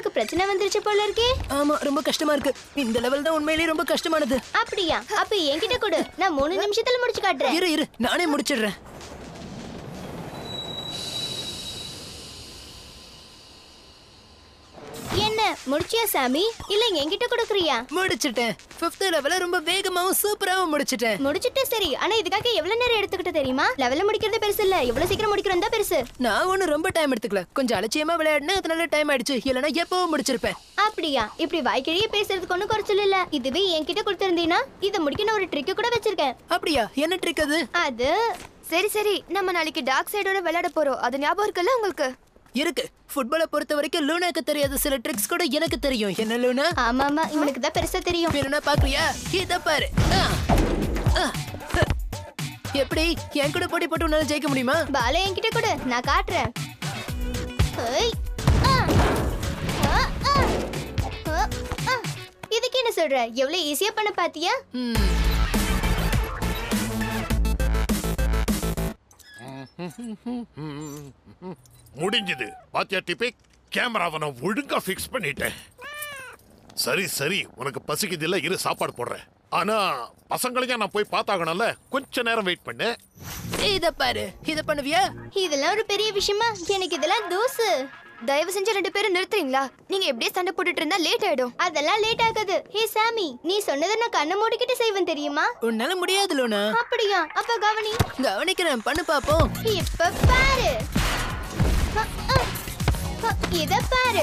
உனக்கு பிரச்சனை வந்துருச்சு போல இருக்கே. ஆமா, ரொம்ப கஷ்டமா இருக்கு. இந்த லெவல் தான் உண்மையிலேயே ரொம்ப கஷ்டமானது. அப்படியா? அப்ப என்கிட்ட கொடு, நான் 3 நிமிஷத்துல முடிச்சு காட்டுறேன். இரு நானே முடிச்சிடுறேன். என்ன முடிச்சியா சாமி? இல்ல என்கிட்ட கொடுக்குறியா? முடிச்சிட்டேன். 5th லெவல ரொம்ப வேகமாவும் சூப்பராவும் முடிச்சிட்டேன். முடிச்சிட்டு சரி. ஆனா இதுக்காக எவ்வளவு நேரம் எடுத்துக்கிட்ட தெரியுமா? லெவல்ல முடிக்கிறது பெருசு இல்ல, எவ்வளவு சீக்கிரம் முடிக்கிறது தான் பெருசு. நான் ஒன்னும் ரொம்ப டைம் எடுத்துக்கல. கொஞ்சம் அலட்சியமா விளையாடுனேன், அதனால டைம் ஆயிடுச்சு. இல்லனா எப்பவும் முடிச்சிருப்பேன். அப்படியா? இப்படி வாய்க்கிழியே பேசுறதுக்கு ஒன்னும் குறைச்சல் இல்ல. இதுவே என்கிட்ட கொடுத்திருந்தீனா இத முடிக்க நான் ஒரு ட்ரிக் கூட வச்சிருக்கேன். அப்படியா? என்ன ட்ரிக் அது? அது சரி நம்ம நாளைக்கு டார்க் சைடோட விளையாட போறோம். அது ஞாபகம் இருக்குல்ல உங்களுக்கு? இருக்கு. ஃபுட்பாலை பொறுத்த வரைக்கும் லூனாக்கு தெரியாத சில ட்ரிக்ஸ் கூட எனக்கு தெரியும். என்ன லூனா? ஆமா இவனுக்கு தான் பெருசா தெரியும். வேணும்னா பாக்குறியா? இத பாரு. எப்படி என் கூட போட்டி போட்டு உன்னால ஜெயிக்க முடியுமா? பால என்கிட்ட கொடு, நான் காட்டுறேன். இதுக்கு என்ன சொல்ற? எவ்வளவு ஈஸியா பண்ண பாத்தியா? முடிஞ்சது. பாத்தியா டிபிக், கேமராவை நான் ஒழுங்கா ஃபிக்ஸ் பண்ணிட்டேன். சரி உனக்கு பசிக்குது இல்ல, இரு சாப்பாடு போடுறேன். ஆனா பசங்களையும் நான் போய் பார்த்தாகணும்ல, கொஞ்ச நேரம் வெயிட் பண்ணு. இத பாரு. இத பண்ணுவியா? இதெல்லாம் ஒரு பெரிய விஷயமா? எனக்கு இதெல்லாம் தூசு. தயவு செஞ்சு 2 பேரும் நிறுத்துறீங்களா? நீங்க எப்படியே சண்டை போட்டுட்டு இருந்தா லேட் ஆயிடும். அதெல்லாம் லேட் ஆகாது. ஹே சாமி, நீ சொன்னதை நான் கண்ணை மூடிக்கிட்டு செய்வேன் தெரியுமா? உன்னால முடியாது லூனா. அப்படியா? அப்ப கவனி. கவனிக்கிறேன், பண்ணு பாப்போம். இப்ப பாரு. இத பாரு.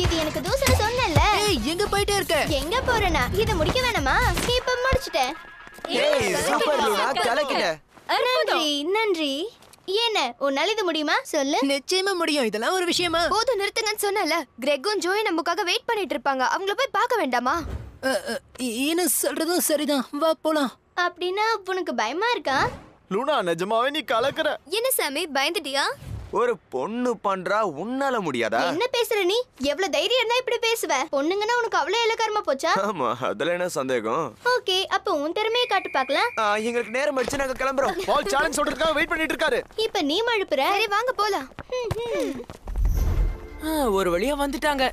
இது எனக்கு தூசு சொன்னல. ஏய், எங்க போயிட்டே இருக்க? எங்க போறேனா? இத முடிக்க வேணாமா? இப்ப முடிச்சிட்டேன். ஏய் சூப்பர் லூனா, கலக்கிட்ட. நன்றி. என்ன உன்னால இது முடியுமா? சொல்லு. நிச்சயமா முடியும். இதெல்லாம் ஒரு விஷயமா? போதும் நிறுத்துங்கன்னு சொன்னல. கிரெக்கும் ஜோய் நமக்காக வெயிட் பண்ணிட்டு இருப்பாங்க. அவங்கள போய் பார்க்க வேண்டாமா? என்ன சொல்றதும் சரிதான். வா போலாம். அப்படின்னா உனக்கு பயமா இருக்கா? லூனா, நிஜமாவே நீ கலக்குற. என்ன சாமி, பயந்துட்டியா? ஒரு பொண்ணு பண்றா, உன்னால முடியாதா? என்ன பேசுற நீ? எவ்வளவு தைரியம் இருந்தா இப்படி பேசுவ? பொண்ணுங்கன்னா உனக்கு அவ்வளவு இலக்காரமா போச்சா? ஆமா, அதுல என்ன சந்தேகம்? ஓகே, அப்ப உன் திறமையை காட்டு பார்க்கலாம். எங்களுக்கு நேரம் ஆயிடுச்சு, நாங்க கிளம்புறோம். பால் சேலஞ்ச் சொல்றதுக்காக வெயிட் பண்ணிட்டு இருக்காரு. இப்ப நீ மழுப்புற. சரி வாங்க போலாம். ஒரு வழியா வந்துட்டாங்க.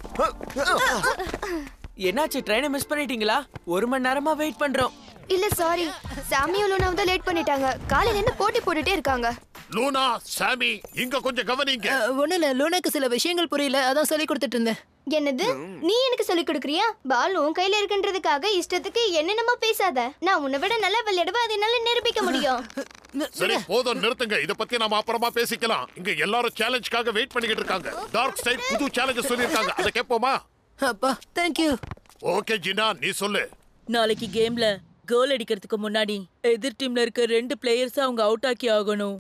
என்னாச்சு, ட்ரெயினை மிஸ் பண்ணிட்டீங்களா? 1 மணி நேரமா வெயிட் பண்றோம். இல்ல சாரி, சாமியும் லூனாவும் தான் லேட் பண்ணிட்டாங்க. காலையில இருந்து போட்டி போட்டுட்டே இருக்காங்க. லூனா, சாமி, இங்க கொஞ்சம் கவனிங்க. ஒண்ணு இல்ல, லூனாக்கு சில விஷயங்கள் புரியல, அதான் சொல்லி கொடுத்துட்டு இருந்தேன். என்னது? நீ எனக்கு சொல்லி கொடுக்கறியா? பால் உன் கையில இருக்குன்றதுக்காக இஷ்டத்துக்கு என்னென்னமோ பேசாத. நான் உன்னை விட நல்லா விளையாடுவேன், அதை என்னால நிரூபிக்க முடியும். சரி போதும், நிறுத்துங்க. இத பத்தி நாம அப்புறமா பேசிக்கலாம். இங்க எல்லாரும் சேலஞ்சுக்காக வெயிட் பண்ணிக்கிட்டு இருக்காங்க. டார்க் சைடு புது சேலஞ்ச் சொல்லிருக்காங்க. அத கேட்போமா? அப்பா, தேங்க் யூ. ஓகே ஜினா, நீ சொல்லு. நாளைக்கு கேம்ல கோல் அடிக்கிறதுக்கு முன்னாடி எதிர் டீம்ல இருக்க 2 பிளேயர்ஸ் அவங்க அவுட் ஆக்கி ஆகணும்.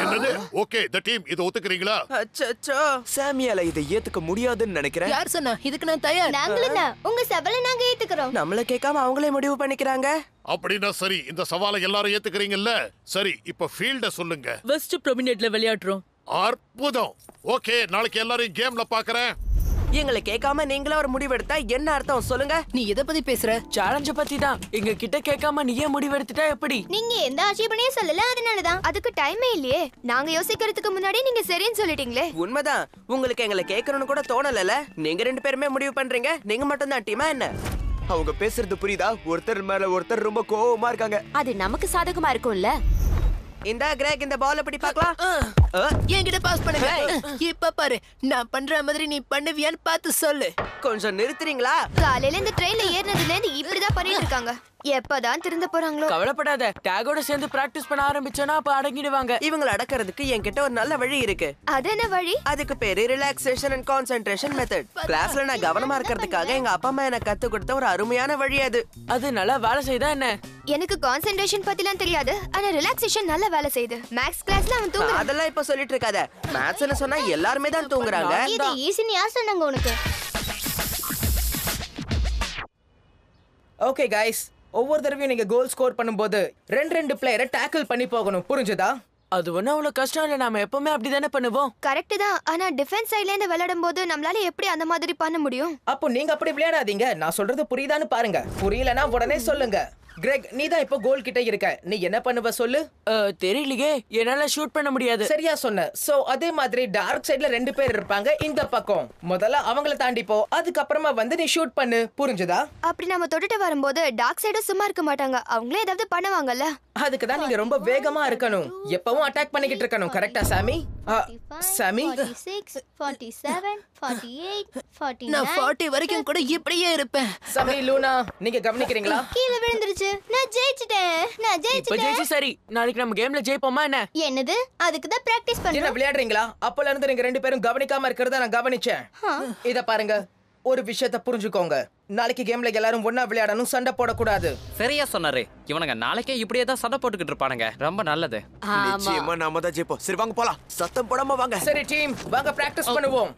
என்னது? ஓகே, தி டீம் இத ஒத்துக்கறீங்களா? அச்சச்சோ, சாமியால இதை ஏத்துக்க முடியாதுன்னு நினைக்கிறேன். யார் சொன்னா? இதுக்கு நான் தயார். நாங்களும் தான். உங்க சவாலை நாங்க ஏத்துக்கிறோம். நம்மள கேட்காம அவங்களே முடிவு பண்ணிக்கிறாங்க. அப்படின்னா சரி, இந்த சவாலை எல்லாரும் ஏத்துக்கறீங்கல்ல? சரி, இப்ப ஃபீல்ட சொல்லுங்க. வெஸ்ட் ப்ரொமினேட்ல விளையாடுறோம். அற்புதம். ஓகே, நாளைக்கு எல்லாரும் கேம்ல பாக்குறேன். எங்களை கேட்காம நீங்களே ஒரு முடிவு எடுத்தா என்ன அர்த்தம் சொல்லுங்க? நீ எதை பத்தி பேசுற? சேலஞ்ச பத்தி தான். எங்க கிட்ட கேட்காம நீயே முடிவெடுத்துட்டா எப்படி? நீங்க எந்த ஆட்சேபனையும் சொல்லல, அதனாலதான். அதுக்கு டைமே இல்லையே. நாங்க யோசிக்கிறதுக்கு முன்னாடி நீங்க சரின்னு சொல்லிட்டீங்களே. உண்மைதான். உங்களுக்கு எங்களை கேட்கணும்னு கூட தோணலல. நீங்க 2 பேருமே முடிவு பண்றீங்க. நீங்க மட்டும் தான் டீமா என்ன? அவங்க பேசுறது புரியுதா? ஒருத்தர் மேல ஒருத்தர் ரொம்ப கோவமா இருக்காங்க. அது நமக்கு சாதகமா இருக்கும்ல. இந்த கிரேக், இந்த பால் எப்படி பார்க்கலாம்? என்கிட்ட பாஸ் பண்ணுங்க. இப்ப பாரு, நான் பண்ற மாதிரி நீ பண்ணுவியான்னு பார்த்து சொல்லு. கொஞ்சம் நிறுத்துறீங்களா? காலையில இந்த ட்ரெயின்ல ஏறினதுல இருந்து இப்படிதான் பண்ணிட்டு இருக்காங்க. எப்பதான் திருந்த போறாங்களோ? கவலைப்படாத. டேகோட சேர்ந்து பிராக்டிஸ் பண்ண ஆரம்பிச்சோனா அப்ப அடங்கிடுவாங்க. இவங்களை அடக்கிறதுக்கு என்கிட்ட ஒரு நல்ல வழி இருக்கு. அது என்ன வழி? அதுக்கு பேரு ரிலாக்ஸேஷன் அண்ட் கான்சென்ட்ரேஷன் மெத்தட். கிளாஸ்ல நான் கவனமா இருக்கிறதுக்காக எங்க அப்பா அம்மா எனக்கு கத்து கொடுத்த ஒரு அருமையான வழி அது. அது நல்லா வேலை செய்தா என்ன? எனக்கு கான்சென்ட்ரேஷன் பத்திலாம் தெரியாது. ஆனா ரிலாக்ஸேஷன் நல்ல வேலை செய்யுது. மேக்ஸ் கிளாஸ்ல அவன் தூங்குறான். அதெல்லாம் இப்ப சொல்லிட்டு இருக்காத. மேத்ஸ்னு சொன்னா எல்லாருமே தான் தூங்குறாங்க. இது ஈஸின்னு யார் சொன்னாங்க உனக்கு? ஓகே गाइस, ஒவ்வொரு தடவையும் நீங்க கோல் ஸ்கோர் பண்ணும்போது 2 பிளேயரை டாக்கிள் பண்ணி போகணும். புரிஞ்சுதா? அது ஒன்றும் அவ்வளோ கஷ்டம் இல்லை. நாம எப்பவுமே அப்படிதானே பண்ணுவோம். கரெக்ட் தான். ஆனா டிஃபென்ஸ் சைடுல இருந்து விளையாடும் போது நம்மளால எப்படி அந்த மாதிரி பண்ண முடியும்? அப்போ நீங்க அப்படி விளையாடாதீங்க. நான் சொல்றது புரியுதான்னு பாருங்க. புரியலனா உடனே சொல்லுங்க. கிரெக் நீ தான் இப்போ கோல் கிட்ட இருக்க. நீ என்ன பண்ணுவ சொல்லு? தெரியலையே, என்னால ஷூட் பண்ண முடியாது. சரியா சொன்ன. சோ அதே மாதிரி டார்க் சைடுல 2 பேர் இருப்பாங்க இந்த பக்கம். முதல்ல அவங்கள தாண்டி போ, அதுக்கப்புறமா வந்து நீ ஷூட் பண்ணு. புரிஞ்சுதா? அப்படி நம்ம தொட்டுட்டு வரும்போது டார்க் சைடும் சும்மா இருக்க மாட்டாங்க. அவங்களே ஏதாவது பண்ணுவாங்கல்ல. அதுக்கு தான் நீங்க ரொம்ப வேகமா இருக்கணும். எப்பவும் அட்டாக் பண்ணிக்கிட்டு இருக்கணும். கரெக்ட்டா சாமி? சாமி 46 47 48 நான் 49 40 வரைக்கும் கூட இப்படியே இருப்பேன். சாமி லூனா நீங்க கவனிக்கிறீங்களா? கீழே விழுந்துருச்சு. நான் ஜெயிச்சிட்டேன். இப்ப ஜெயிச்சு சரி, நாளைக்கு நம்ம கேம்ல ஜெயிப்போமா என்ன? என்னது? அதுக்கு தான் பிராக்டீஸ் என்ன பண்றோம். விளையாடுறீங்களா? அப்பல இருந்து நீங்க 2 பேரும் கவனிக்காம இருக்கிறத நான் கவனிச்சேன். இத பாருங்க, ஒரு விஷயத்தை புரிஞ்சுக்கோங்க. நாளைக்கு கேம்ல எல்லாரும் ஒண்ணா விளையாடணும், சண்டை போடக்கூடாது. சரியா சொன்னாரு. இவனுங்க நாளைக்கே இப்படியே தான் சண்டை போட்டுக்கிட்டு இருப்பானுங்க. ரொம்ப நல்லது. நிச்சயமா நாம தான் ஜெயிப்போம். சரி வாங்க போலாம். சத்தம் போடாம வாங்க. சரி டீம், வாங்க பிராக்டிஸ் பண்ணுவோம்.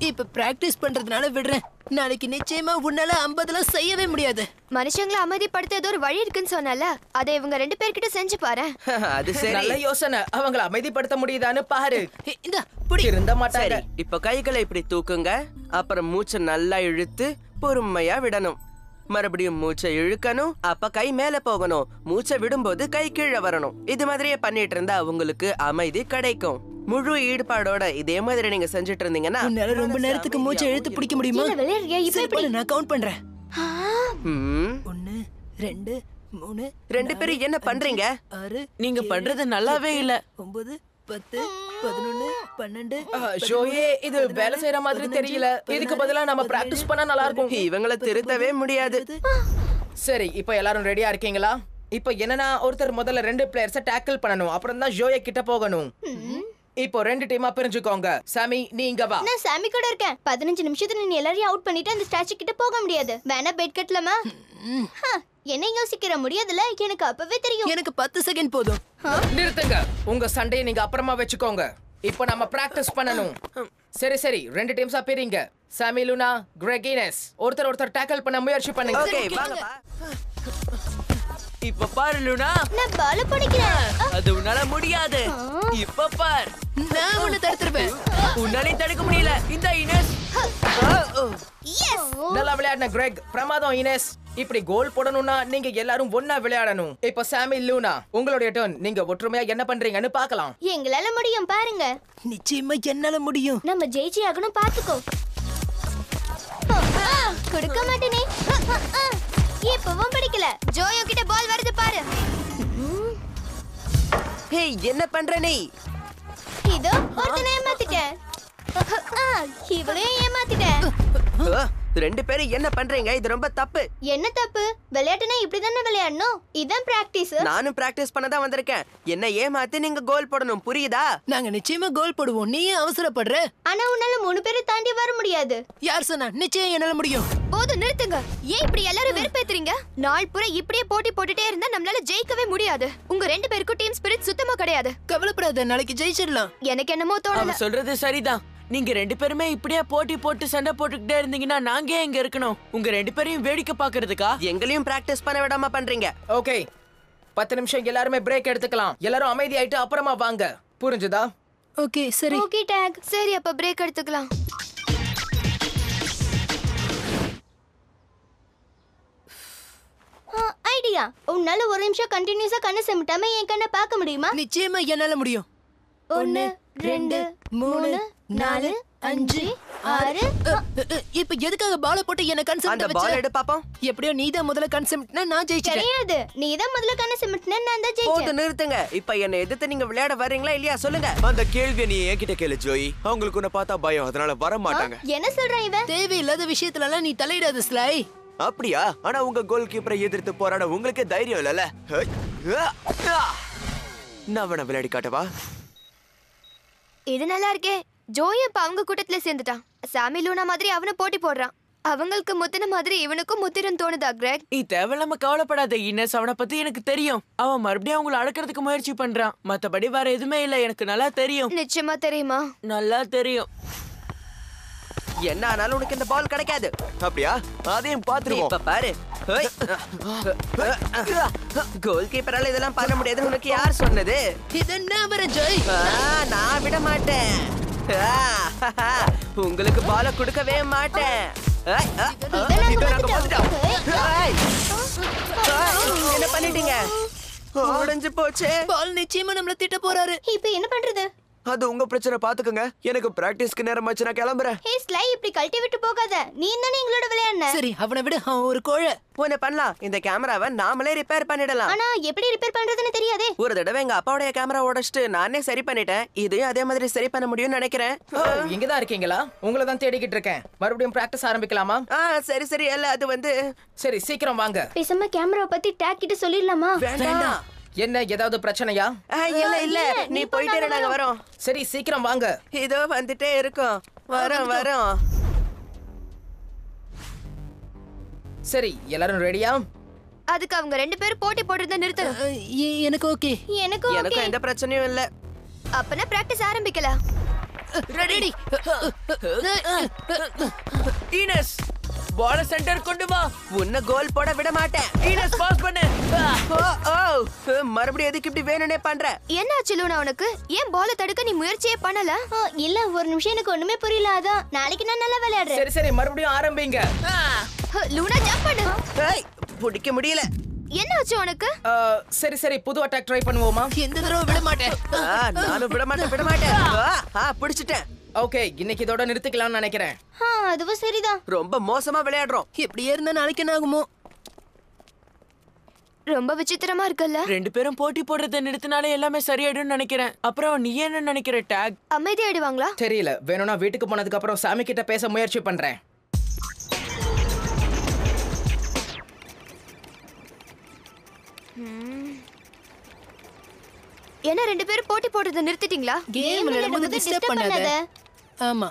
இப்ப பிராக்டிஸ் பண்றதுனால விடுறேன். நாளைக்கு நிச்சயமா உன்னால 50ல செய்யவே முடியாது. மனுஷங்களை அமைதிப்படுத்த ஏதோ ஒரு வழி இருக்குன்னு சொன்னல, அதை இவங்க 2 பேர்கிட்ட செஞ்சு பாரு. அது சரி. நல்ல யோசனை. அவங்கள அமைதிப்படுத்த முடியுதான்னு பாரு. இந்த புடி. இருந்த மாட்டாங்க. சரி, இப்ப கைகளை இப்படி தூக்குங்க. அப்புறம் மூச்சை நல்லா இழுத்து பொறுமையா விடணும். மறுபடியும் மூச்சை இழுக்கணும். அப்ப கை மேல போகணும். மூச்சை விடும்போது கை கீழே வரணும். இது மாதிரியே பண்ணிட்டு இருந்தா உங்களுக்கு அமைதி கிடைக்கும். முழு ஈடுபாடோட இதே மாதிரி நீங்க செஞ்சுட்டு இருந்தீங்கன்னா உன்னால ரொம்ப நேரத்துக்கு மூச்சை இழுத்து பிடிக்க முடியுமா? இல்ல விளையாடுறியா? இப்ப சரி, எப்படி? போடு, நான் கவுண்ட் பண்றேன். 1 2 3 2 பேரும் என்ன பண்றீங்க? 6 நீங்க பண்றது நல்லாவே இல்ல. 9 10 11 12 ஷோயே இது வேலை செய்யற மாதிரி தெரியல. இதுக்கு பதிலா நம்ம பிராக்டிஸ் பண்ணா நல்லா இருக்கும். இவங்கள திருத்தவே முடியாது. சரி, இப்போ எல்லாரும் ரெடியா இருக்கீங்களா? இப்போ என்னன்னா ஒருத்தர் முதல்ல 2 பிளேயர்ஸை டேக்கிள் பண்ணணும். அப்புறம் தான் ஜோயே கிட்ட போகணும். இப்போ 2 டீமா பிரிஞ்சுக்கோங்க. சாமி நீ இங்க வா. நான் சாமி கூட இருக்கேன். 15 நிமிஷத்துல நீ எல்லாரையும் அவுட் பண்ணிட்டு அந்த ஸ்டாச்சு கிட்ட போக முடியாது. வேணா பெட் கட்டலாமா? என்ன யோசிக்கிற? முடியாதுல. எனக்கு அப்பவே தெரியும். எனக்கு 10 செகண்ட் போதும். நிறுத்துங்க. உங்க சண்டையை நீங்க அப்புறமா வச்சுக்கோங்க. இப்போ நம்ம பிராக்டிஸ் பண்ணணும். சரி சரி, 2 டீம்ஸா பிரிங்க. சாமி லூனா, கிரெக் இனஸ் ஒருத்தர் டேக்கிள் பண்ண முயற்சி பண்ணுங்க. ஓகே வாங்கப்பா. இப்ப பாரு லூனா, நான் பால பிடிக்கிறேன். அது உன்னால முடியாது. இப்ப பார், நான் உன்னை தடுத்துருவேன். உன்னாலையும் தடுக்க முடியல. இந்த இனஸ் நல்லா விளையாடின கிரெக். பிரமாதம் இனஸ். இப்படி கோல் போடணும்னா நீங்க எல்லாரும் ஒண்ணா விளையாடணும். இப்போ சாமி லூனா உங்களுடைய டர்ன். நீங்க ஒற்றுமையா என்ன பண்றீங்கன்னு பார்க்கலாம். எங்களால முடியும், பாருங்க. நிச்சயமா என்னால முடியும். நம்ம ஜெயிச்சி ஆகணும், பாத்துக்கோ. கொடுக்க மாட்டேனே. இப்பவும் பிடிக்கல. ஜோயோ கிட்ட பால் வருது பாரு. ஹேய், என்ன பண்ற நீ? இதோ ஒருத்தனை ஏமாத்திட்டேன். இவளையும் ஏமாத்திட்டேன். 2 பேரும் என்ன பண்றீங்க? இது ரொம்ப தப்பு. என்ன தப்பு? விளையாட்டுனா இப்படிதானே விளையாடணும். இதான் பிராக்டிஸ். நானும் பிராக்டிஸ் பண்ண தான் வந்திருக்கேன். என்ன ஏமாத்தி நீங்க கோல் போடணும், புரியுதா? நாங்க நிச்சயமா கோல் போடுவோம். நீ ஏன் அவசரப்படுற? ஆனா உன்னால 3 பேரை தாண்டி வர முடியாது. யார் சொன்னா? நிச்சயம் என்னால முடியும். போதும் நிறுத்துங்க. ஏன் இப்படி எல்லாரும் வெறுப்பேத்துறீங்க? நாள் பூரா இப்படியே போட்டி போட்டுட்டே இருந்தா நம்மளால ஜெயிக்கவே முடியாது. உங்க 2 பேருக்கும் டீம் ஸ்பிரிட் சுத்தமா கிடையாது. கவலைப்படாத, நாளைக்கு ஜெயிச்சிடலாம். எனக்கு என்னமோ தோணல. அவன் சொல்றது சரிதான். நீங்க 2 பேருமே இப்படியே போட்டி போட்டு சண்டை போட்டுக்கிட்டே இருந்தீங்கன்னா நாங்க ஏன் இங்க இருக்கணும்? உங்க 2 பேரையும் வேடிக்கை பாக்குறதுக்கா? எங்களையும் பிராக்டிஸ் பண்ண விடாம பண்றீங்க. ஓகே, 10 நிமிஷம் எல்லாருமே பிரேக் எடுத்துக்கலாம். எல்லாரும் அமைதியாயிட்டு அப்புறமா வாங்க. புரிஞ்சுதா? ஓகே சரி. ஓகே டாக். சரி, அப்ப பிரேக் எடுத்துக்கலாம். ஐடியா. உன்னால ஒரு நிமிஷம் கண்டினியூஸா கண்ணை சிமிட்டாம என் கண்ணை பார்க்க முடியுமா? நிச்சயமா என்னால முடியும். 1 2 3 4 5 6. இப்ப எதுக்காக பால போட்டு என்ன அந்த கன்செப்ட் பால் வச்ச? எடு பாப்போம். எப்படியோ நீதான் முதல்ல கன்செப்ட்னா நான் ஜெயிச்சிட்டேன். கிடையாது. நீதான் முதல்ல கண்ணை சிமிட்டின, நான் தான் ஜெயிச்சேன். போது நிறுத்துங்க. இப்ப என்ன எதிர்த்து நீங்க விளையாட வர்றீங்களா இல்லையா சொல்லுங்க. அந்த கேள்வியை நீ என்கிட்ட கேளு ஜோயி. அவங்களுக்கு உன்னை பார்த்தா பயம், அதனால வர மாட்டாங்க. என்ன சொல்றான் இவன்? தேவையில்லாத விஷயத்துல எல்லாம் நீ தலையிடாத ஸ்லை. அப்படியா? ஆனா உங்க கோல் கீப்பரை எதிர்த்து போராட உங்களுக்கே தைரியம் இல்லல. நான் அவனை விளையாடி காட்டவா? இது நல்லா இருக்கே. ஜோயோ இப்ப அவங்க கூட்டத்துல சேர்ந்துட்டான். சாமி லூனா மாதிரி அவனை போட்டி போடுறான். அவங்களுக்கு முத்தின மாதிரி இவனுக்கும் முத்திரன் தோணுதா கிரெக்? நீ தேவையில்லாம கவலைப்படாத இனஸ். அவனை பத்தி எனக்கு தெரியும். அவன் மறுபடியும் அவங்கள அடக்கிறதுக்கு முயற்சி பண்றான். மத்தபடி வேற எதுவுமே இல்ல. எனக்கு நல்லா தெரியும். நிச்சயமா தெரியுமா? நல்லா தெரியும். என்ன ஆனாலும் உனக்கு இந்த பால் கிடைக்காது. அப்படியா? அதையும் பாத்துருவோம். இப்ப பாரு. கோல் கீப்பரால இதெல்லாம் பண்ண முடியாதுன்னு உனக்கு யார் சொன்னது? இதென்ன வர ஜெய்? நான் விட மாட்டேன். உங்களுக்கு பால கொடுக்கவே மாட்டேன். என்ன பண்ணிட்டீங்க? உடைஞ்சு போச்சே. பால் நிச்சயமா நம்மள திட்ட போறாரு. இப்போ என்ன பண்றது? அது உங்க பிரச்சனை, பாத்துக்கங்க. எனக்கு பிராக்டிஸ்க்கு நேரம் ஆச்சு, நான் கிளம்புறேன். ஹே ஸ்லை, இப்படி கழட்டி விட்டு போகாத. நீ தானே எங்களோட விளையாடுன. சரி, அவனை விட அவன் ஒரு கோழை. ஒண்ணு பண்ணலாம், இந்த கேமராவை நாமளே ரிப்பேர் பண்ணிடலாம். ஆனா எப்படி ரிப்பேர் பண்றதுன்னு தெரியாதே. ஒரு தடவை எங்க அப்பாவுடைய கேமரா உடைச்சிட்டு நானே சரி பண்ணிட்டேன். இதையும் அதே மாதிரி சரி பண்ண முடியும்னு நினைக்கிறேன். இங்கதான் இருக்கீங்களா? உங்களை தான் தேடிக்கிட்டு இருக்கேன். மறுபடியும் பிராக்டிஸ் ஆரம்பிக்கலாமா? சரி சரி. இல்ல அது வந்து சரி, சீக்கிரம் வாங்க. பேசாம கேமராவை பத்தி டேக் கிட்ட சொல்லிடலாமா? வேண்டாம். என்ன, ஏதாவது பிரச்சனையா? இல்ல இல்ல, நீ போயிட்டே நாங்க வரோம். சரி, சீக்கிரம் வாங்க. இதோ வந்துட்டே இருக்கோம். வரோம். சரி, எல்லாரும் ரெடியா? அதுக்கு அவங்க 2 பேரும் போட்டி போடுறத நிறுத்தணும். எனக்கு ஓகே. எனக்கும் எந்த பிரச்சனையும் இல்ல. அப்பனா பிராக்டிஸ் ஆரம்பிக்கலாம். ரெடி. ஈனஸ், பால் சென்டர் கொண்டு வா. உன்ன கோல் போட விட மாட்டேன். ஈனஸ் பாஸ் பண்ணு. மறுபடியும் எதுக்கு இப்படி வேணும்னே பண்ற? என்னாச்சு லூனா உனக்கு? ஏன் பால தடுக்க நீ முயற்சியே பண்ணல? இல்ல, ஒரு நிமிஷம் எனக்கு ஒண்ணுமே புரியல. அதான் நாளைக்கு நான் நல்லா விளையாடுறேன். சரி சரி, மறுபடியும் ஆரம்பிங்க. லூனா ஜம்ப் பண்ணு. பிடிக்க முடியல. என்னாச்சு உனக்கு? சரி சரி, புது அட்டாக் ட்ரை பண்ணுவோமா? எந்த தடவை விட மாட்டேன். நானும் விட மாட்டேன். பிடிச்சிட்டேன். ஓகே, இன்னைக்கு இதோட நிறுத்திக்கலாம்னு நினைக்கிறேன். அதுவும் சரிதான். ரொம்ப மோசமா விளையாடுறோம். எப்படியே இருந்தா நாளைக்கு என்ன ஆகுமோ? ரொம்ப விசித்திரமா இருக்குல்ல? 2 பேரும் போட்டி போடுறத நிறுத்தினாலே எல்லாமே சரியாயிடும்னு நினைக்கிறேன். அப்புறம் நீ என்ன நினைக்கிற டேக்? அமைதியாயிடுவாங்களா? தெரியல. வேணும்னா வீட்டுக்கு போனதுக்கு அப்புறம் சாமி கிட்ட பேச முயற்சி பண்றேன். என்ன 2 பேரும் போட்டி போடுறத நிறுத்திட்டீங்களா? கேம் விளையாடும்போது டிஸ்டர்ப் பண்ணாத. ஆமா.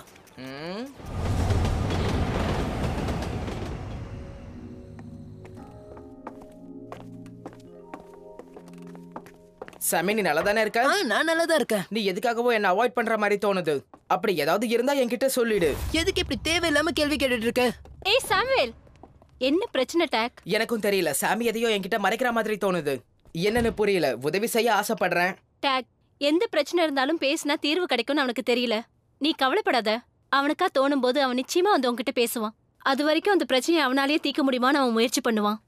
சாமி, நீ நல்லா தானே இருக்க? நான் நல்லா தான் இருக்கேன். நீ எதுக்காகவோ என்ன அவாய்ட் பண்ற மாதிரி தோணுது. அப்படி ஏதாவது இருந்தா என்கிட்ட சொல்லிடு. எதுக்கு இப்படி தேவையில்லாம கேள்வி கேட்டுட்டு இருக்க? ஏய் சாமுவேல், என்ன பிரச்சனை டேக்? எனக்கும் தெரியல. சாமி எதையோ என்கிட்ட மறைக்கிற மாதிரி தோணுது. என்னன்னு புரியல. உதவி செய்ய ஆசைப்படுறேன். டேக், எந்த பிரச்சனை இருந்தாலும் பேசினா தீர்வு கிடைக்கும்னு அவனுக்கு தெரியல. நீ கவலைப்படாத. அவனுக்கா தோணும் போது அவன் நிச்சயமா வந்து உன்கிட்ட பேசுவான். அது வரைக்கும் அந்த பிரச்சனையை அவனாலேயே தீர்க்க முடியுமான்னு அவன் முயற்சி பண்ணுவான்.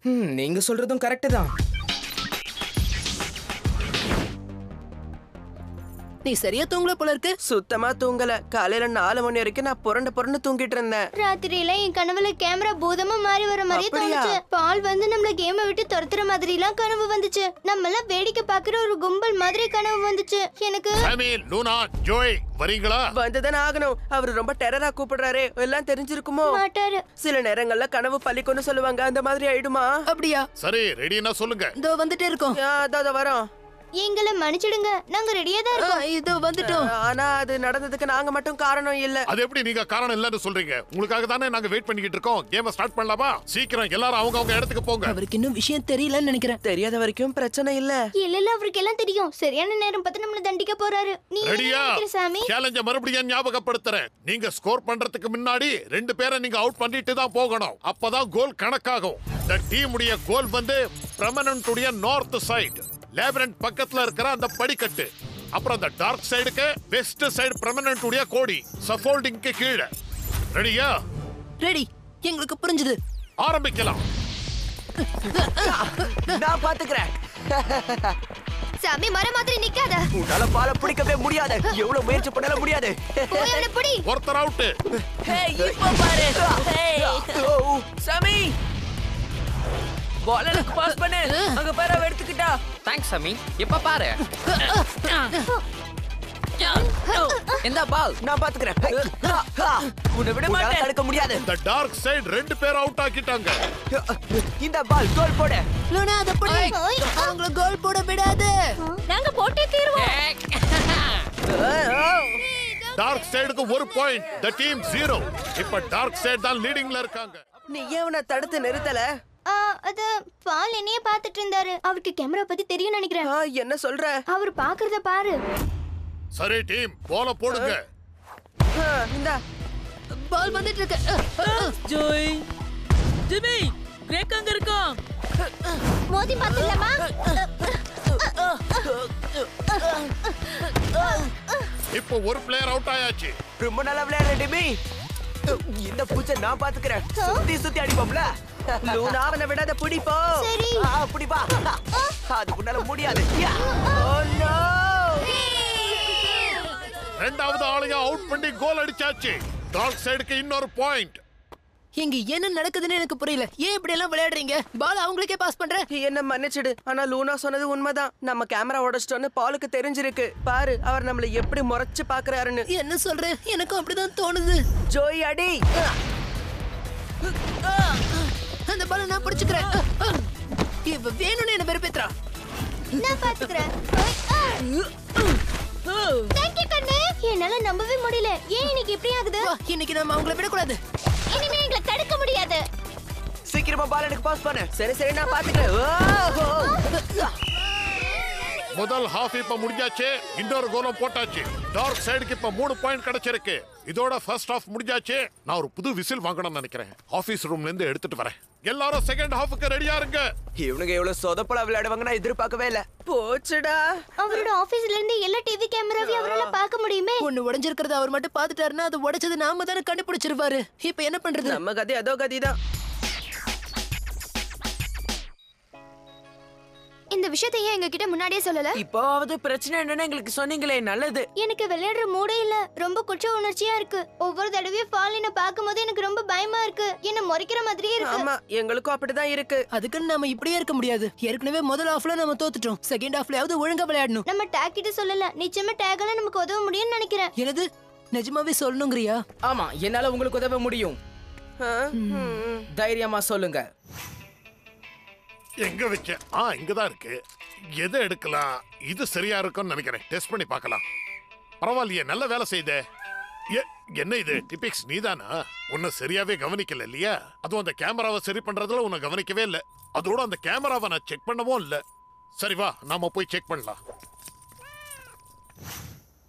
நீங்க சொல்றதும் கரெக்ட் தான். நீ சரியா தூங்கல போல இருக்கு. சுத்தமா தூங்கல. காலையில 4 மணி வரைக்கும் நான் புரண்டு தூங்கிட்டு இருந்தேன். ராத்திரியில என் கனவுல கேமரா பூதமா மாறி வர மாதிரியே தோணுச்சு. பால் வந்து நம்மள கேமை விட்டு துரத்துற மாதிரி எல்லாம் கனவு வந்துச்சு. நம்ம எல்லாம் வேடிக்கை பாக்குற ஒரு கும்பல் மாதிரி கனவு வந்துச்சு எனக்கு. சாமி, லூனா, ஜோய் வரீங்களா? வந்துதானே ஆகணும். அவரு ரொம்ப டெரரா கூப்பிடுறாரு. எல்லாம் தெரிஞ்சிருக்குமோ? மாட்டாரு. சில நேரங்கள்ல கனவு பலிக்கும்னு சொல்லுவாங்க. அந்த மாதிரி ஆயிடுமா? அப்படியா? சரி, ரெடினா சொல்லுங்க. இதோ வந்துட்டே இருக்கோம். அதோ வரோம். எங்களை மன்னிச்சிடுங்க, நாங்க ரெடியா தான் இருக்கோம். இதோ வந்துட்டோம். ஆனா அது நடந்ததுக்கு நாங்க மட்டும் காரணம் இல்ல. அது எப்படி நீங்க காரணம் இல்லன்னு சொல்றீங்க? உங்களுக்காக தானே நாங்க வெயிட் பண்ணிக்கிட்டு இருக்கோம். கேமை ஸ்டார்ட் பண்ணலாமா? சீக்கிரம் எல்லாரும் அவங்க இடத்துக்கு போங்க. அவருக்கு இன்னும் விஷயம் தெரியலன்னு நினைக்கிறேன். தெரியாத வரைக்கும் பிரச்சனை இல்ல. இல்ல அவருக்கு எல்லாம் தெரியும். சரியான நேரம் பார்த்து நம்மள தண்டிக்க போறாரு. நீ ரெடியா? சாமி, சேலஞ்ச மறுபடியும் ஞாபகப்படுத்துறேன். நீங்க ஸ்கோர் பண்றதுக்கு முன்னாடி 2 பேரை நீங்க அவுட் பண்ணிட்டு தான் போகணும். அப்பதான் கோல் கணக்காகும். இந்த டீம் உடைய கோல் வந்து பெர்மனன்ட் உடைய நார்த் சைடு, லேபரண்ட் பக்கத்துல இருக்கிற அந்த படிக்கட்டு. அப்புறம் அந்த டார்க் சைடுக்கு வெஸ்ட் சைடு பெர்மனன்ட் உடைய கோடி சஃபோல்டிங்க்கு கீழே. ரெடியா? ரெடி. எங்களுக்கு புரிஞ்சது. ஆரம்பிக்கலாம். நான் பாத்துக்கிறேன். சாமி, மர மாதிரி நிக்காத. உன்னால பால பிடிக்கவே முடியாது. எவ்வளவு முயற்சி பண்ணாலும் முடியாது. போய் அவனை பிடி. ஒருத்தர் அவுட். இப்போ பாரு. சாமி, பால் எனக்கு பாஸ் பண்ணு. அங்க பாரு, அவ எடுத்துக்கிட்டா. தேங்க்ஸ் சாமி. இப்ப பாரு. இந்த பால் நான் பாத்துக்கிறேன். உன்னை விட உன்னால மாட்டேன். தடுக்க முடியாது. இந்த டார்க் சைடு 2 பேர் அவுட் ஆக்கிட்டாங்க. இந்த பால் கோல் போடு. லூனா, அத பிடி. அவங்கள கோல் போட விடாத. நாங்க போட்டே தீருவோம். டார்க் சைடுக்கு 1 பாயிண்ட். The team 0. இப்ப டார்க் சைடு தான் லீடிங்ல இருக்காங்க. நீ ஏன் அவனை தடுத்து நிறுத்தல? அது பால் என்னைய பாத்துட்டு இருந்தாரு. அவருக்கு கேமரா பத்தி தெரியும் நினைக்கிறேன். என்ன சொல்ற? அவர் பாக்குறத பாரு. சரி டீம், பால போடுங்க. இந்தா பால் வந்துட்டு இருக்கு. ஜோய், ஜிமி, கிரேக் அங்க இருக்கான். மோதி பாத்துலமா? இப்போ ஒரு பிளேயர் அவுட் ஆயாச்சு. ரொம்ப நல்லா விளையாடுற டிமி. இந்த பூச்சை நான் பாத்துக்கிறேன். சுத்தி சுத்தி அடிப்போம்ல. லூனா அவனை விடாத பிடிப்போ. சரி. அப்படி வா. அது முன்னால முடியாது. ரெண்டாவது ஆளையும் அவுட் பண்ணி கோல் அடிச்சாச்சு. டார்க் சைடுக்கு இன்னொரு பாயிண்ட். இங்க என்ன நடக்குதுன்னு எனக்கு புரியல. ஏன் இப்படி எல்லாம் விளையாடுறீங்க? பால் அவங்களுக்கே பாஸ் பண்றேன். என்ன மன்னிச்சிடு. ஆனா லூனா சொன்னது உண்மைதான். நம்ம கேமரா உடைச்சிட்டோன்னு பாலுக்கு தெரிஞ்சிருக்கு. பாரு அவர் நம்மள எப்படி முறைச்சு பாக்குறாருன்னு. என்ன சொல்ற? எனக்கும் அப்படிதான் தோணுது. ஜோய் அடி. அந்த பாலை நான் பிடிச்சுக்கிறேன். இவ வேணும்னு என்ன வெறுப்பேத்துறா. நான் பாத்துக்கிறேன். தேங்க்யூ கண்ணு. என்னால நம்பவே முடியல. ஏன் இன்னைக்கு இப்படி ஆகுது? இன்னைக்கு நம்ம அவங்கள விடக்கூடாது. இனிமே எங்களை தடுக்க முடியாது. சீக்கிரமா பால் எனக்கு பாஸ் பண்ணு. சரி நான் பாத்துக்கிறேன். முதல் ஹாஃப் இப்ப முடிஞ்சாச்சு. இன்னொரு கோலம் போட்டாச்சு. டார்க் சைடுக்கு இப்ப 3 பாயிண்ட் கிடைச்சிருக்கு. இதோட ஃபர்ஸ்ட் ஹாஃப் முடிஞ்சாச்சு. நான் ஒரு புது விசில் வாங்கணும்னு நினைக்கிறேன். ஆபீஸ் ரூம்ல இருந்து எடுத்துட்டு வரேன். எல்லாரும் செகண்ட் ஹாஃப்க்கு ரெடியா இருங்க. இவனுங்க எவ்வளவு சொதப்பலா விளையாடுவாங்க நான் எதிர்பார்க்கவே இல்ல. போச்சுடா. அவரோட ஆபீஸ்ல இருந்து எல்லா டிவி கேமராவையும் அவரால பார்க்க முடியுமே. ஒண்ணு உடைஞ்சிருக்கிறது அவர் மட்டும் பாத்துட்டாருன்னா அது உடைச்சது நாம தானே கண்டுபிடிச்சிருவாரு. இப்ப என்ன பண்றது? நம்ம கதை அதோ கதிதான். இந்த விஷயத்தை ஏன் எங்ககிட்ட முன்னாடியே சொல்லல? இப்போவாவது பிரச்சனை என்னன்னு எங்களுக்கு சொன்னீங்களே, நல்லது. எனக்கு விளையாடுற மூடே இல்ல. ரொம்ப குற்ற உணர்ச்சியா இருக்கு. ஒவ்வொரு தடவையும் ஃபாலின பாக்கும்போது எனக்கு ரொம்ப பயமா இருக்கு. என்ன முறைக்கிற மாதிரியே இருக்கு. ஆமா எங்களுக்கும் அப்படிதான் இருக்கு. அதுக்குன்னு நாம இப்படியே இருக்க முடியாது. ஏற்கனவே முதல் ஹாஃப்ல நம்ம தோத்துட்டோம். செகண்ட் ஹாஃப்லயாவது ஒழுங்கா விளையாடணும். நம்ம டேக் கிட்ட சொல்லல. நிச்சயமா டேக்ல நமக்கு உதவ முடியும்னு நினைக்கிறேன். என்னது? நிஜமாவே சொல்லணுங்கிறியா? ஆமா, என்னால உங்களுக்கு உதவ முடியும். தைரியமா சொல்லுங்க. எங்க வச்ச? இங்கதான் இருக்கு. எதை எடுக்கலாம்? இது சரியா இருக்கும்னு நினைக்கிறேன். டெஸ்ட் பண்ணி பார்க்கலாம். பரவாயில்லையே, நல்ல வேலை செய்தே. என்ன இது டிபிக்ஸ் நீதானா? உன்னை சரியாவே கவனிக்கல இல்லையா? அதுவும் அந்த கேமராவை சரி பண்றதுல உன்னை கவனிக்கவே இல்ல. அதோட அந்த கேமராவை நான் செக் பண்ணவும் இல்ல. சரி வா, நாம போய் செக் பண்ணலாம்.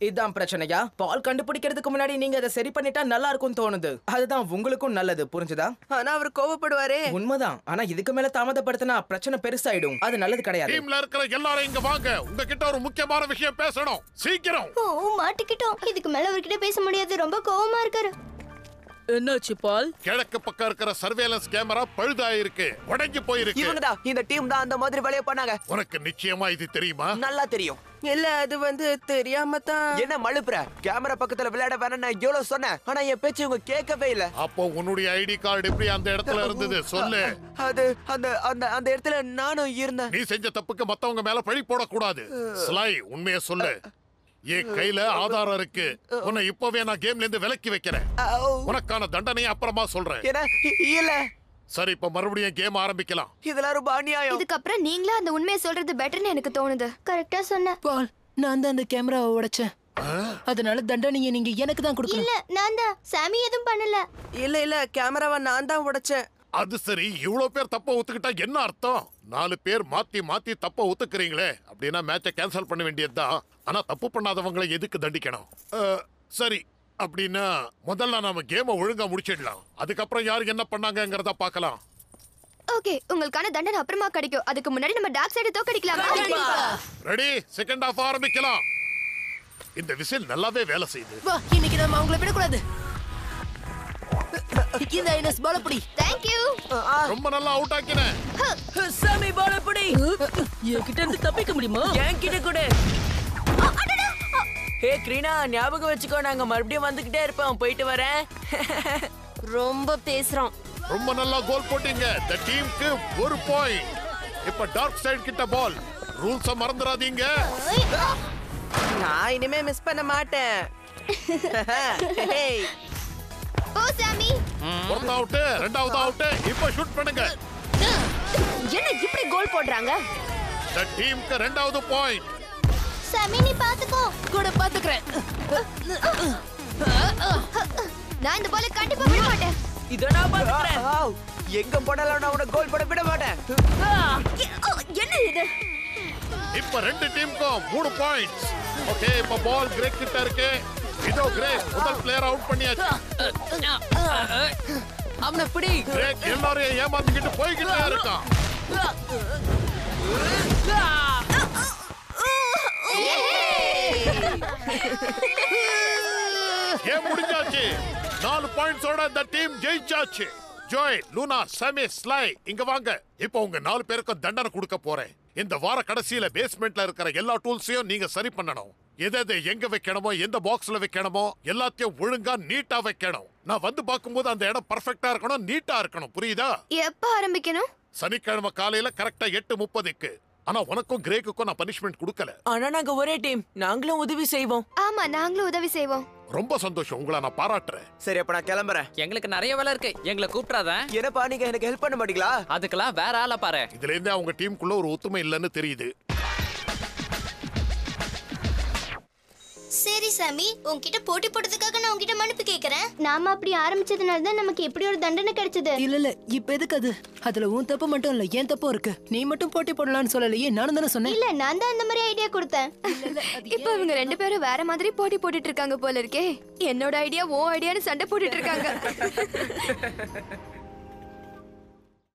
இதான் பிரச்சனையா? பால் கண்டுபிடிக்கிறதுக்கு முன்னாடி நீங்க அதை சரி பண்ணிட்டா நல்லா இருக்கும் தோணுது. அதுதான் உங்களுக்கும் நல்லது, புரிஞ்சுதா? ஆனா அவர் கோவப்படுவாரே. உண்மைதான். ஆனா இதுக்கு மேல தாமதப்படுத்தினா பிரச்சனை பெருசாயிடும். அது நல்லது கிடையாது. டீம்ல இருக்கிற எல்லாரும் இங்க வாங்க. உங்ககிட்ட ஒரு முக்கியமான விஷயம் பேசணும். சீக்கிரம். மாட்டிக்கிட்டோம். இதுக்கு மேல அவர்கிட்ட பேச முடியாது. ரொம்ப கோவமா இருக்காரு. என்னாச்சு பால்? கிழக்கு பக்கம் இருக்கிற சர்வேலன்ஸ் கேமரா பழுதாயிருக்கு, உடைஞ்சு போயிருக்கு. இவங்கதான் இந்த டீம் தான் அந்த மாதிரி வேலையை பண்ணாங்க. உனக்கு நிச்சயமா இது தெரியுமா? நல்லா தெரியும். இல்ல அது தெரியாம தான். என்ன மழுப்புற? கேமரா பக்கத்துல விளையாட வேணாம் நான் எவ்வளவு சொன்னேன். ஆனா என் பேச்சு இவங்க கேட்கவே இல்ல. அப்போ உன்னுடைய ஐடி கார்டு எப்படி அந்த இடத்துல இருந்தது சொல்லு. அது அந்த அந்த அந்த இடத்துல நானும் இருந்தேன். நீ செஞ்ச தப்புக்கு மத்தவங்க மேல பழி போடக்கூடாது. ஸ்லை, உண்மையை சொல்லு. என் கையில ஆதாரம் இருக்கு. உன்னை இப்பவே நான் கேம்ல இருந்து விலக்கி வைக்கிறேன். உனக்கான தண்டனையை அப்புறமா சொல்றேன். இல்ல. சரி, இப்ப மறுபடியும் கேம் ஆரம்பிக்கலாம். இதெல்லாம் ரொம்ப அநியாயம். இதுக்கப்புறம் நீங்களா அந்த உண்மையை சொல்றது பெட்டர்னு எனக்கு தோணுது. கரெக்டா சொன்ன. பால், நான் தான் அந்த கேமராவை உடைச்சேன். அதனால தண்டனையை நீங்க எனக்கு தான் கொடுக்கணும். இல்ல, நான் தான். சாமி எதுவும் பண்ணல. இல்ல கேமராவை நான் தான் உடைச்சேன். அது சரி, இவ்வளவு பேர் தப்ப ஒத்துக்கிட்டா என்ன அர்த்தம்? 4 பேர் மாத்தி மாத்தி தப்ப ஒத்துக்கிறீங்களே. அப்படின்னா மேட்சை கேன்சல் பண்ண வேண்டியதுதான். ஆனா தப்பு பண்ணாதவங்களை எதுக்கு தண்டிக்கணும்? சரி, அப்படின்னா முதல்ல நாம கேமை ஒழுங்கா முடிச்சிடலாம். அதுக்கப்புறம் யாரு என்ன பண்ணாங்கங்கறத பார்க்கலாம். ஓகே, உங்களுக்கான தண்டனை அப்புறமா கிடைக்கும். அதுக்கு முன்னாடி நம்ம டார்க் சைடு தோக்கடிக்கலாம். ரெடி? செகண்ட் ஹாஃப் ஆரம்பிக்கலாம். இந்த விசில் நல்லாவே வேலை செய்யுது. வா, இன்னைக்கு நாம அவங்கள விடக்கூடாது. இந்த ஐனஸ் பால் புடி. Thank you. ரொம்ப நல்லா அவுட் ஆக்கினே. சாமி பால் புடி. என்கிட்ட இருந்து தப்பிக்க முடியுமா? என்கிட்ட கூட. ஹே கிரீனா, ஞாபகம் வச்சுக்கோ, நாங்க மறுபடியும் வந்துகிட்டே இருப்போம். போயிட்டு வரேன். ரொம்ப பேசுறோம். ரொம்ப நல்லா கோல் போட்டீங்க. தி டீமுக்கு 1 பாயிண்ட். இப்ப டார்க் சைடு கிட்ட பால். ரூல்ஸ் மறந்துடாதீங்க. நான் இனிமே மிஸ் பண்ண மாட்டேன். ஓ சாமி. ஒருத்த அவுட், ரெண்டாவது அவுட். இப்ப ஷூட் பண்ணுங்க. என்ன இப்படி கோல் போடுறாங்க? தி டீமுக்கு 2வது பாயிண்ட். சாமி, நீ பாத்துக்கோ. கூட பாத்துக்கறேன். நான் இந்த பாலை கண்டிப்பா விட மாட்டேன். இத நான் பாத்துக்கறேன். எங்க போனாலும் நான் உன கோல் போட விட மாட்டேன். என்ன இது? இப்ப 2 டீமுக்கும் 3 பாயிண்ட்ஸ். ஓகே, இப்ப பால் கிரேக் கிட்ட இருக்கு. இதோ கிரேக் முதல் பிளேயர் அவுட் பண்ணியாச்சு. அவனை பிடி. கிரேக் எல்லாரையும் ஏமாத்திக்கிட்டு போய்கிட்டே இருக்கான். ஏன் முடிஞ்சாச்சு? 4 4 பாயிண்ட்ஸோட இந்த டீம் ஜெயிச்சாச்சு. ஜோய், லூனா, சாமி, ஸ்லை இங்க வாங்க. இப்போ உங்க 4 பேருக்கும் தண்டனை கொடுக்க போறேன். இந்த வார கடைசியில பேஸ்மெண்ட்ல இருக்கிற எல்லா டூல்ஸையும் நீங்க சரி பண்ணணும். எதை எங்க வைக்கணுமோ, எந்த பாக்ஸ்ல வைக்கணுமோ எல்லாத்தையும் ஒழுங்கா நீட்டா வைக்கணும். நான் வந்து பார்க்கும்போது அந்த இடம் பர்ஃபெக்ட்டா இருக்கணும், நீட்டா இருக்கணும். புரியுதா? எப்ப ஆரம்பிக்கணும்? சனிக்கிழமை காலையில கரெக்டா 8:30க்கு. ஆனா உனக்கும் கிரேக்குக்கும் நான் பனிஷ்மெண்ட் கொடுக்கல. ஆனா நாங்க ஒரே டீம், நாங்களும் உதவி செய்வோம். ஆமா, நாங்களும் உதவி செய்வோம். ரொம்ப சந்தோஷம், உங்களை நான் பாராட்டுறேன். சரி, அப்ப நான் கிளம்புறேன். எங்களுக்கு நிறைய வேலை இருக்கு, எங்களை கூப்பிடாத. என்னப்பா நீங்க எனக்கு ஹெல்ப் பண்ண மாட்டீங்களா? அதுக்கெல்லாம் வேற ஆளை பாரு. இதுல இருந்தே அவங்க டீமுக்குள்ள ஒரு ஒத்துமை இல்லைன்னு தெரியுது. சரி சாமி, உன்கிட்ட போட்டி போடுறதுக்காக நான் உன்கிட்ட மன்னிப்பு கேக்குறேன். நாம அப்படி ஆரம்பிச்சதுனால தான் நமக்கு இப்படி ஒரு தண்டனை கிடைச்சது. இல்ல இப்ப எதுக்கு அது? அதுல உன் தப்பு மட்டும் இல்ல, ஏன் தப்பும் இருக்கு. நீ மட்டும் போட்டி போடலாம்னு சொல்லலையே, நானும் தானே சொன்னேன். இல்ல, நான் தான் அந்த மாதிரி ஐடியா கொடுத்தேன். இப்ப அவங்க 2 பேரும் வேற மாதிரி போட்டி போட்டுட்டு இருக்காங்க போல இருக்கே. என்னோட ஐடியா ஓ ஐடியான்னு சண்டை போட்டுட்டு இருக்காங்க.